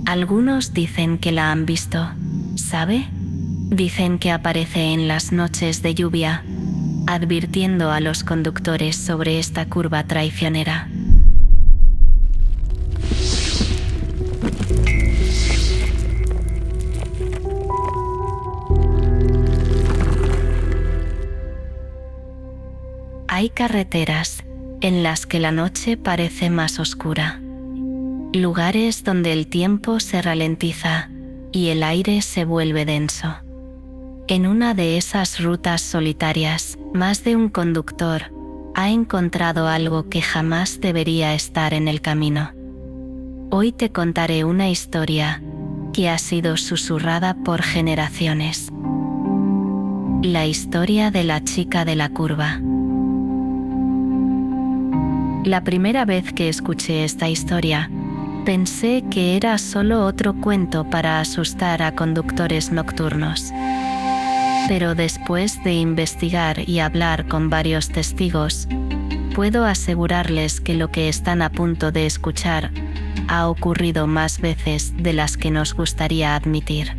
Algunos dicen que la han visto, ¿sabe? Dicen que aparece en las noches de lluvia, advirtiendo a los conductores sobre esta curva traicionera. Hay carreteras en las que la noche parece más oscura. Lugares donde el tiempo se ralentiza y el aire se vuelve denso. En una de esas rutas solitarias, más de un conductor ha encontrado algo que jamás debería estar en el camino. Hoy te contaré una historia que ha sido susurrada por generaciones. La historia de la chica de la curva. La primera vez que escuché esta historia, pensé que era solo otro cuento para asustar a conductores nocturnos. Pero después de investigar y hablar con varios testigos, puedo asegurarles que lo que están a punto de escuchar ha ocurrido más veces de las que nos gustaría admitir.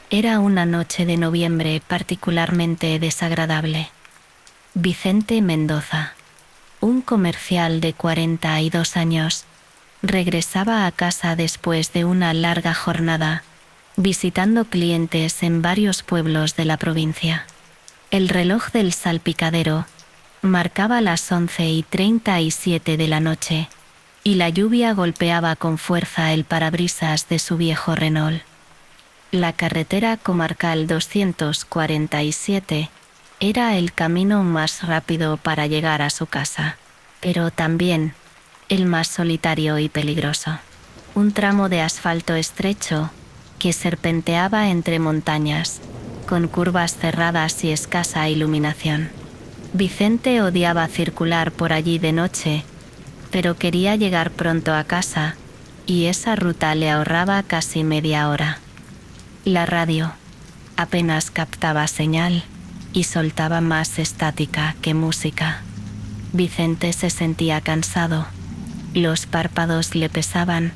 Era una noche de noviembre particularmente desagradable. Vicente Mendoza, un comercial de 42 años, regresaba a casa después de una larga jornada, visitando clientes en varios pueblos de la provincia. El reloj del salpicadero marcaba las 11:37 de la noche, y la lluvia golpeaba con fuerza el parabrisas de su viejo Renault. La carretera comarcal 247 era el camino más rápido para llegar a su casa, pero también el más solitario y peligroso. Un tramo de asfalto estrecho que serpenteaba entre montañas, con curvas cerradas y escasa iluminación. Vicente odiaba circular por allí de noche, pero quería llegar pronto a casa, y esa ruta le ahorraba casi media hora. La radio apenas captaba señal y soltaba más estática que música. Vicente se sentía cansado, los párpados le pesaban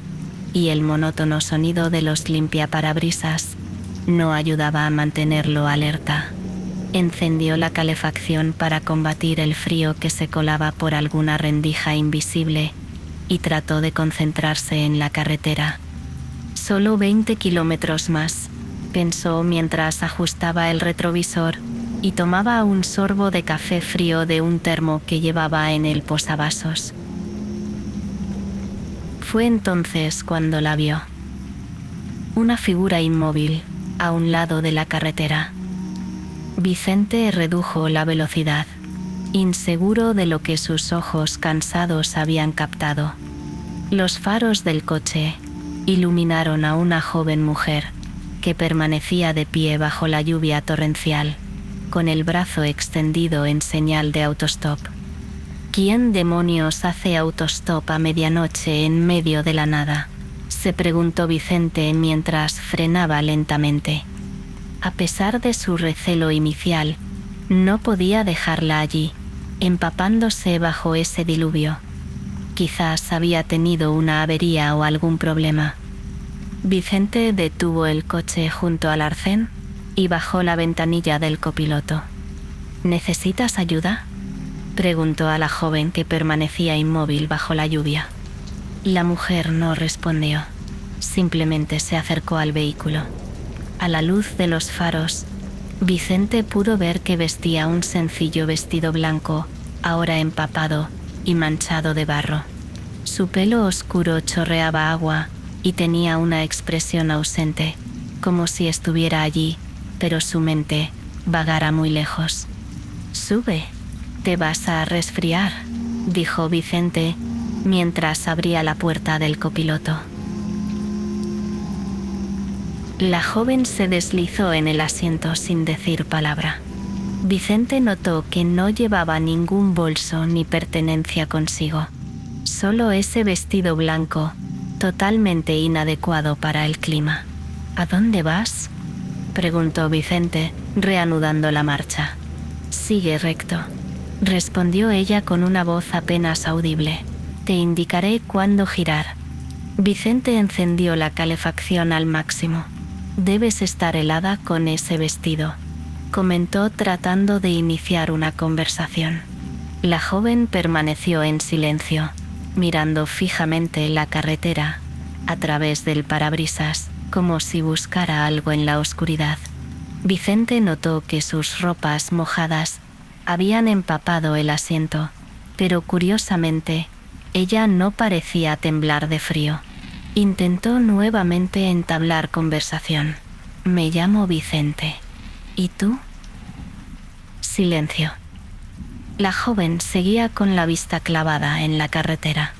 y el monótono sonido de los limpiaparabrisas no ayudaba a mantenerlo alerta. Encendió la calefacción para combatir el frío que se colaba por alguna rendija invisible y trató de concentrarse en la carretera. Solo 20 kilómetros más, pensó mientras ajustaba el retrovisor y tomaba un sorbo de café frío de un termo que llevaba en el posavasos. Fue entonces cuando la vio. Una figura inmóvil, a un lado de la carretera. Vicente redujo la velocidad, inseguro de lo que sus ojos cansados habían captado. Los faros del coche iluminaron a una joven mujer que permanecía de pie bajo la lluvia torrencial, con el brazo extendido en señal de autostop. ¿Quién demonios hace autostop a medianoche en medio de la nada?, se preguntó Vicente mientras frenaba lentamente. A pesar de su recelo inicial, no podía dejarla allí, empapándose bajo ese diluvio. Quizás había tenido una avería o algún problema. Vicente detuvo el coche junto al arcén y bajó la ventanilla del copiloto. ¿Necesitas ayuda?, preguntó a la joven que permanecía inmóvil bajo la lluvia. La mujer no respondió, simplemente se acercó al vehículo. A la luz de los faros, Vicente pudo ver que vestía un sencillo vestido blanco, ahora empapado y manchado de barro. Su pelo oscuro chorreaba agua y tenía una expresión ausente, como si estuviera allí, pero su mente vagara muy lejos. «Sube, te vas a resfriar», dijo Vicente, mientras abría la puerta del copiloto. La joven se deslizó en el asiento sin decir palabra. Vicente notó que no llevaba ningún bolso ni pertenencia consigo, solo ese vestido blanco, totalmente inadecuado para el clima. «¿A dónde vas?», preguntó Vicente, reanudando la marcha. «Sigue recto. respondió ella con una voz apenas audible. Te indicaré cuándo girar. Vicente encendió la calefacción al máximo. Debes estar helada con ese vestido, comentó tratando de iniciar una conversación. La joven permaneció en silencio, mirando fijamente la carretera a través del parabrisas, como si buscara algo en la oscuridad. Vicente notó que sus ropas mojadas habían empapado el asiento, pero curiosamente, ella no parecía temblar de frío. Intentó nuevamente entablar conversación. Me llamo Vicente. ¿Y tú? Silencio. La joven seguía con la vista clavada en la carretera.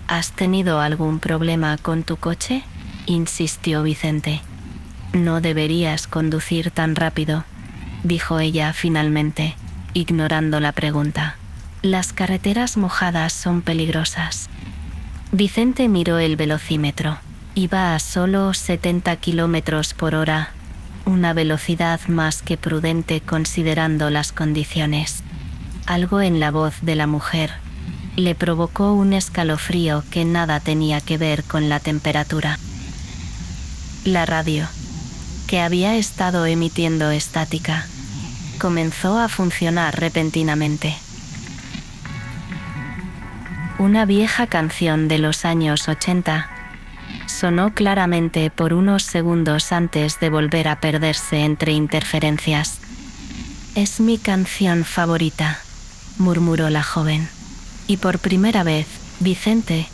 ¿Has tenido algún problema con tu coche?, insistió Vicente. No deberías conducir tan rápido, dijo ella finalmente, ignorando la pregunta. Las carreteras mojadas son peligrosas. Vicente miró el velocímetro. Iba a solo 70 kilómetros por hora, una velocidad más que prudente considerando las condiciones. Algo en la voz de la mujer le provocó un escalofrío que nada tenía que ver con la temperatura. La radio, que había estado emitiendo estática, comenzó a funcionar repentinamente. Una vieja canción de los años 80 sonó claramente por unos segundos antes de volver a perderse entre interferencias. Es mi canción favorita, murmuró la joven. Y por primera vez, Vicente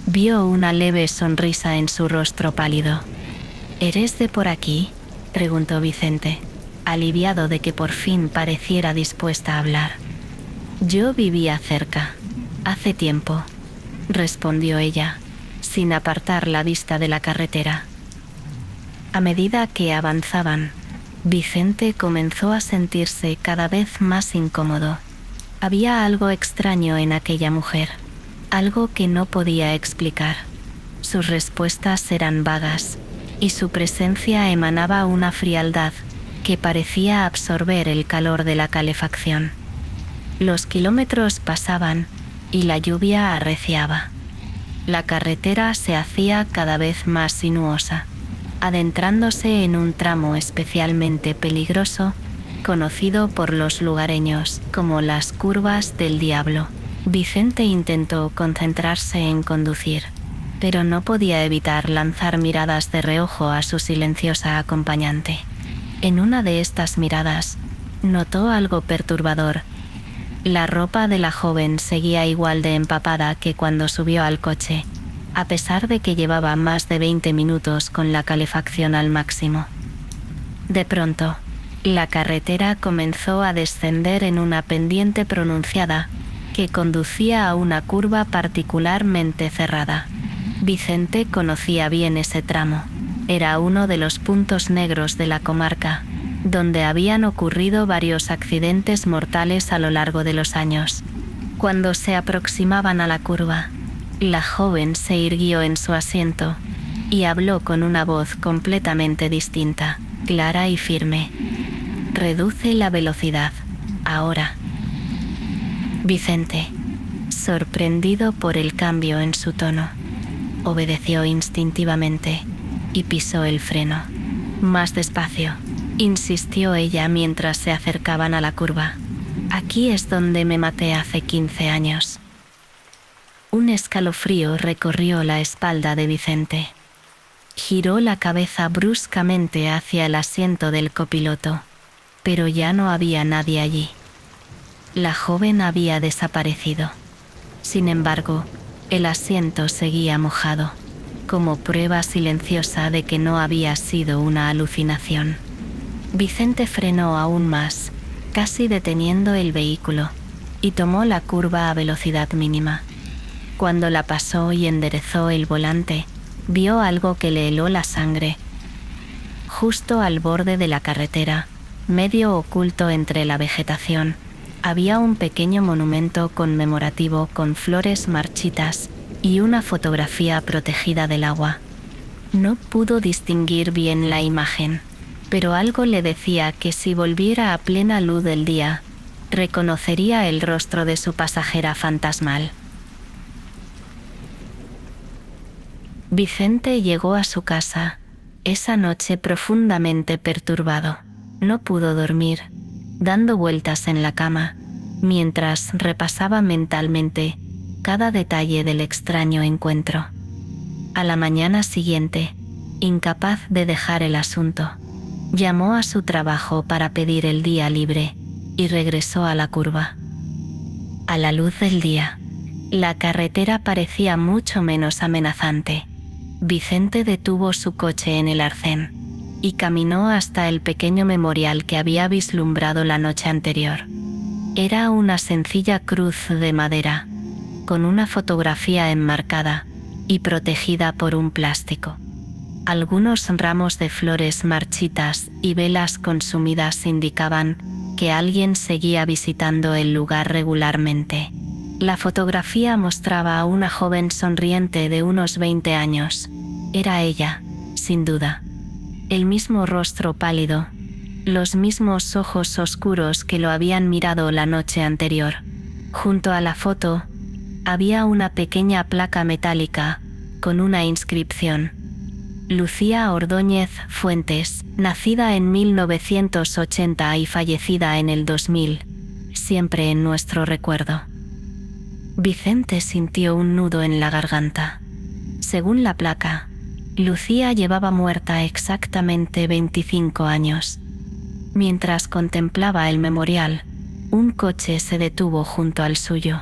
vio una leve sonrisa en su rostro pálido. ¿Eres de por aquí?, preguntó Vicente, aliviado de que por fin pareciera dispuesta a hablar. Yo vivía cerca, hace tiempo, respondió ella, sin apartar la vista de la carretera. A medida que avanzaban, Vicente comenzó a sentirse cada vez más incómodo. Había algo extraño en aquella mujer, algo que no podía explicar. Sus respuestas eran vagas, y su presencia emanaba una frialdad que parecía absorber el calor de la calefacción. Los kilómetros pasaban y la lluvia arreciaba. La carretera se hacía cada vez más sinuosa, adentrándose en un tramo especialmente peligroso, conocido por los lugareños como las curvas del diablo. Vicente intentó concentrarse en conducir, pero no podía evitar lanzar miradas de reojo a su silenciosa acompañante. En una de estas miradas, notó algo perturbador. La ropa de la joven seguía igual de empapada que cuando subió al coche, a pesar de que llevaba más de 20 minutos con la calefacción al máximo. De pronto, la carretera comenzó a descender en una pendiente pronunciada que conducía a una curva particularmente cerrada. Vicente conocía bien ese tramo. Era uno de los puntos negros de la comarca, donde habían ocurrido varios accidentes mortales a lo largo de los años. Cuando se aproximaban a la curva, la joven se irguió en su asiento y habló con una voz completamente distinta, clara y firme. Reduce la velocidad, ahora. Vicente, sorprendido por el cambio en su tono, obedeció instintivamente y pisó el freno. Más despacio, insistió ella mientras se acercaban a la curva. Aquí es donde me maté hace 15 años. Un escalofrío recorrió la espalda de Vicente. Giró la cabeza bruscamente hacia el asiento del copiloto, pero ya no había nadie allí. La joven había desaparecido. Sin embargo, el asiento seguía mojado, como prueba silenciosa de que no había sido una alucinación. Vicente frenó aún más, casi deteniendo el vehículo, y tomó la curva a velocidad mínima. Cuando la pasó y enderezó el volante, vio algo que le heló la sangre. Justo al borde de la carretera, medio oculto entre la vegetación, había un pequeño monumento conmemorativo con flores marchitas y una fotografía protegida del agua. No pudo distinguir bien la imagen, pero algo le decía que si volviera a plena luz del día, reconocería el rostro de su pasajera fantasmal. Vicente llegó a su casa, esa noche profundamente perturbado. No pudo dormir, dando vueltas en la cama, mientras repasaba mentalmente cada detalle del extraño encuentro. A la mañana siguiente, incapaz de dejar el asunto, llamó a su trabajo para pedir el día libre y regresó a la curva. A la luz del día, la carretera parecía mucho menos amenazante. Vicente detuvo su coche en el arcén y caminó hasta el pequeño memorial que había vislumbrado la noche anterior. Era una sencilla cruz de madera, con una fotografía enmarcada y protegida por un plástico. Algunos ramos de flores marchitas y velas consumidas indicaban que alguien seguía visitando el lugar regularmente. La fotografía mostraba a una joven sonriente de unos 20 años. Era ella, sin duda. El mismo rostro pálido, los mismos ojos oscuros que lo habían mirado la noche anterior. Junto a la foto, había una pequeña placa metálica con una inscripción: Lucía Ordóñez Fuentes, nacida en 1980 y fallecida en el 2000, siempre en nuestro recuerdo. Vicente sintió un nudo en la garganta. Según la placa, Lucía llevaba muerta exactamente 25 años. Mientras contemplaba el memorial, un coche se detuvo junto al suyo.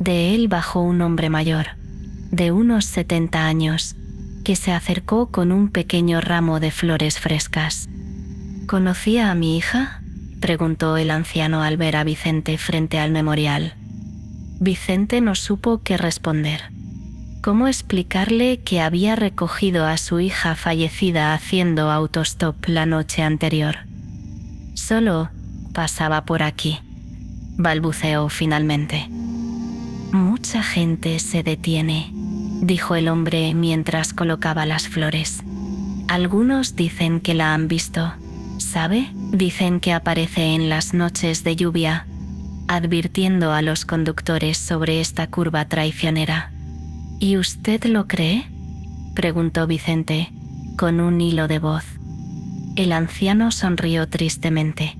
De él bajó un hombre mayor, de unos 70 años, que se acercó con un pequeño ramo de flores frescas. ¿Conocía a mi hija?, preguntó el anciano al ver a Vicente frente al memorial. Vicente no supo qué responder. ¿Cómo explicarle que había recogido a su hija fallecida haciendo autostop la noche anterior? Solo pasaba por aquí, balbuceó finalmente. Mucha gente se detiene, dijo el hombre mientras colocaba las flores. Algunos dicen que la han visto, ¿sabe? Dicen que aparece en las noches de lluvia, advirtiendo a los conductores sobre esta curva traicionera. ¿Y usted lo cree?, preguntó Vicente, con un hilo de voz. El anciano sonrió tristemente.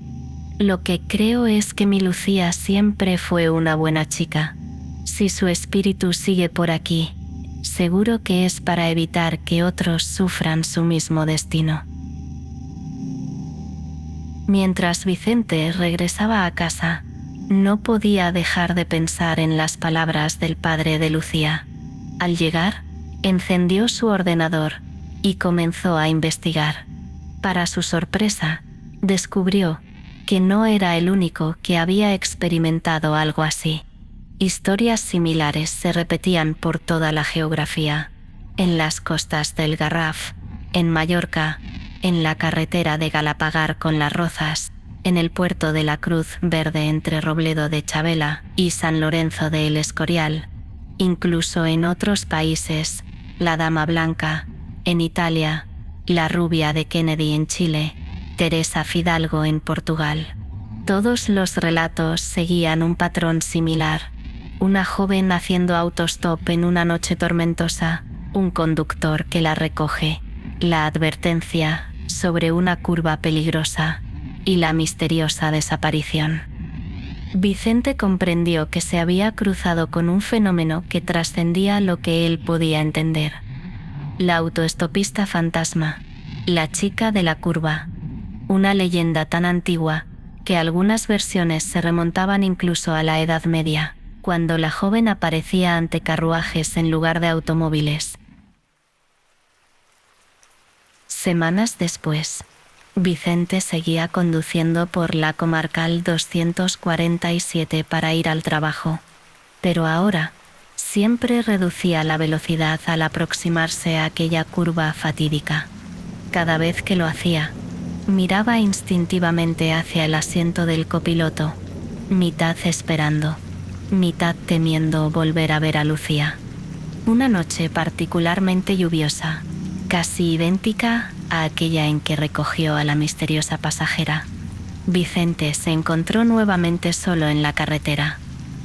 Lo que creo es que mi Lucía siempre fue una buena chica. Si su espíritu sigue por aquí, seguro que es para evitar que otros sufran su mismo destino. Mientras Vicente regresaba a casa, no podía dejar de pensar en las palabras del padre de Lucía. Al llegar, encendió su ordenador y comenzó a investigar. Para su sorpresa, descubrió que no era el único que había experimentado algo así. Historias similares se repetían por toda la geografía: en las costas del Garraf, en Mallorca, en la carretera de Galapagar con Las Rozas, en el puerto de la Cruz Verde entre Robledo de Chabela y San Lorenzo de El Escorial, incluso en otros países: la Dama Blanca, en Italia, la Rubia de Kennedy en Chile, Teresa Fidalgo en Portugal. Todos los relatos seguían un patrón similar: una joven haciendo autostop en una noche tormentosa, un conductor que la recoge, la advertencia sobre una curva peligrosa y la misteriosa desaparición. Vicente comprendió que se había cruzado con un fenómeno que trascendía lo que él podía entender. La autoestopista fantasma, la chica de la curva, una leyenda tan antigua que algunas versiones se remontaban incluso a la Edad Media, cuando la joven aparecía ante carruajes en lugar de automóviles. Semanas después, Vicente seguía conduciendo por la comarcal 247 para ir al trabajo, pero ahora siempre reducía la velocidad al aproximarse a aquella curva fatídica. Cada vez que lo hacía, miraba instintivamente hacia el asiento del copiloto, mitad esperando, mitad temiendo volver a ver a Lucía. Una noche particularmente lluviosa, casi idéntica a aquella en que recogió a la misteriosa pasajera. Vicente se encontró nuevamente solo en la carretera.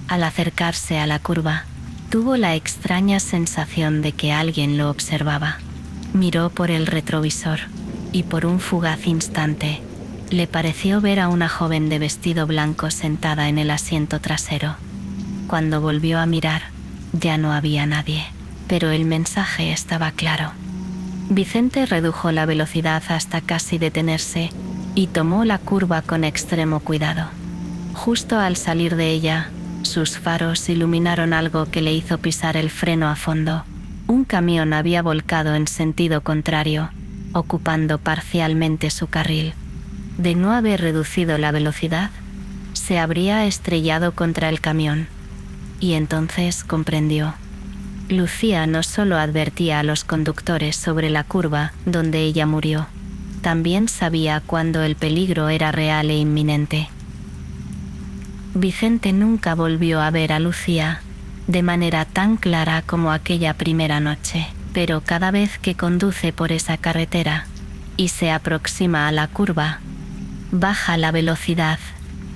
Al acercarse a la curva, tuvo la extraña sensación de que alguien lo observaba. Miró por el retrovisor, y por un fugaz instante, le pareció ver a una joven de vestido blanco sentada en el asiento trasero. Cuando volvió a mirar, ya no había nadie, pero el mensaje estaba claro. Vicente redujo la velocidad hasta casi detenerse y tomó la curva con extremo cuidado. Justo al salir de ella, sus faros iluminaron algo que le hizo pisar el freno a fondo. Un camión había volcado en sentido contrario, ocupando parcialmente su carril. De no haber reducido la velocidad, se habría estrellado contra el camión. Y entonces comprendió. Lucía no solo advertía a los conductores sobre la curva donde ella murió, también sabía cuándo el peligro era real e inminente. Vicente nunca volvió a ver a Lucía de manera tan clara como aquella primera noche, pero cada vez que conduce por esa carretera y se aproxima a la curva, baja la velocidad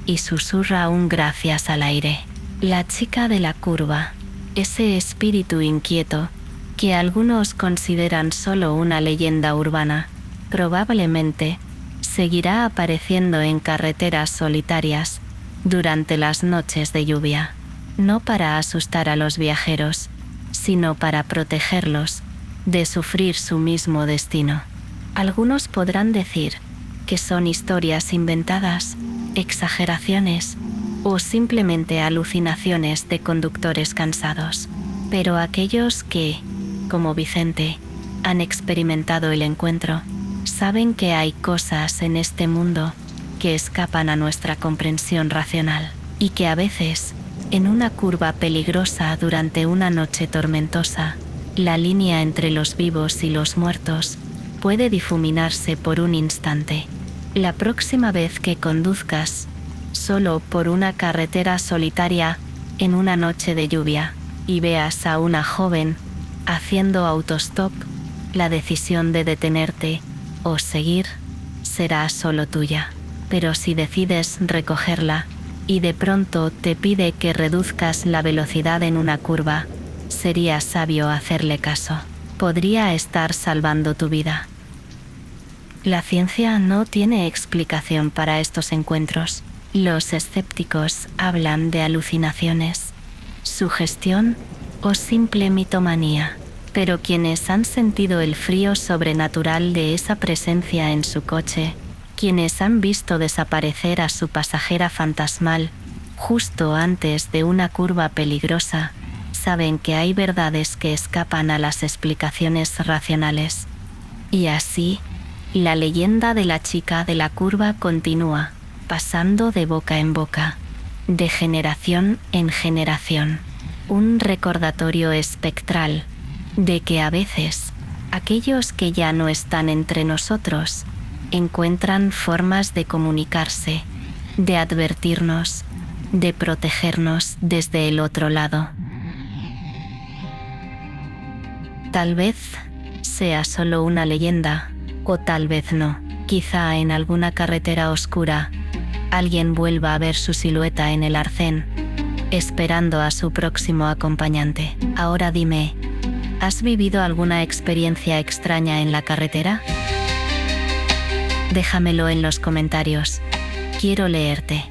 y susurra un gracias al aire. La chica de la curva, ese espíritu inquieto que algunos consideran solo una leyenda urbana, probablemente seguirá apareciendo en carreteras solitarias durante las noches de lluvia, no para asustar a los viajeros, sino para protegerlos de sufrir su mismo destino. Algunos podrán decir que son historias inventadas, exageraciones o simplemente alucinaciones de conductores cansados, pero aquellos que, como Vicente, han experimentado el encuentro, saben que hay cosas en este mundo que escapan a nuestra comprensión racional y que a veces, en una curva peligrosa durante una noche tormentosa, la línea entre los vivos y los muertos puede difuminarse por un instante. La próxima vez que conduzcas solo por una carretera solitaria en una noche de lluvia y veas a una joven haciendo autostop, la decisión de detenerte o seguir será solo tuya. Pero si decides recogerla y de pronto te pide que reduzcas la velocidad en una curva, sería sabio hacerle caso. Podría estar salvando tu vida. La ciencia no tiene explicación para estos encuentros. Los escépticos hablan de alucinaciones, sugestión o simple mitomanía. Pero quienes han sentido el frío sobrenatural de esa presencia en su coche, quienes han visto desaparecer a su pasajera fantasmal justo antes de una curva peligrosa, saben que hay verdades que escapan a las explicaciones racionales. Y así, la leyenda de la chica de la curva continúa, pasando de boca en boca, de generación en generación. Un recordatorio espectral de que a veces aquellos que ya no están entre nosotros encuentran formas de comunicarse, de advertirnos, de protegernos desde el otro lado. Tal vez sea solo una leyenda, o tal vez no. Quizá en alguna carretera oscura alguien vuelva a ver su silueta en el arcén, esperando a su próximo acompañante. Ahora dime, ¿has vivido alguna experiencia extraña en la carretera? Déjamelo en los comentarios. Quiero leerte.